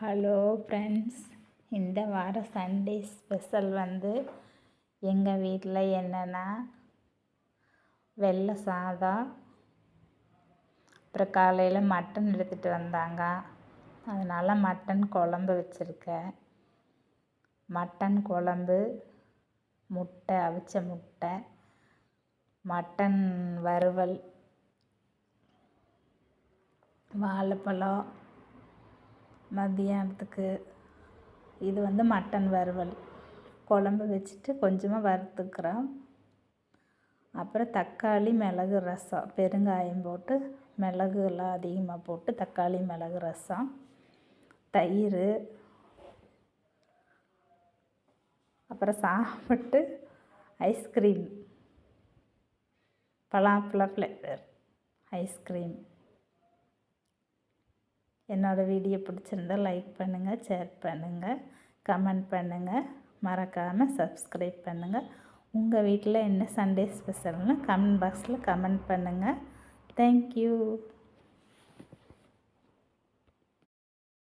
Hello friends, இந்த வார Sunday special எங்கள் வீட்டில் என்னென்னா வெள்ளை சாதம், அப்புறம் காலையில் மட்டன் எடுத்துகிட்டு வந்தாங்க. அதனால் மட்டன் குழம்பு வச்சுருக்கேன். மட்டன் குழம்பு, முட்டை, அவிச்ச முட்டை, மட்டன் வறுவல், வாழைப்பழம். மதியானத்துக்கு இது மட்டன் வறுவல் குழம்பு வச்சுட்டு கொஞ்சமாக வறுத்துக்கிறோம். அப்புறம் தக்காளி மிளகு ரசம், பெருங்காயம் போட்டு மிளகு எல்லாம் அதிகமாக போட்டு தக்காளி மிளகு ரசம், தயிர். அப்புறம் சாப்பிட்டு ஐஸ்கிரீம், பலாப்பழ ஃப்ளேவர் ஐஸ்கிரீம். என்னோடய வீடியோ பிடிச்சிருந்தா லைக் பண்ணுங்கள், ஷேர் பண்ணுங்கள், கமெண்ட் பண்ணுங்கள், மறக்காமல் சப்ஸ்கிரைப் பண்ணுங்கள். உங்கள் வீட்டில் என்ன சண்டே ஸ்பெஷல்னு கமெண்ட் பாக்ஸில் கமெண்ட் பண்ணுங்கள். தேங்க்யூ.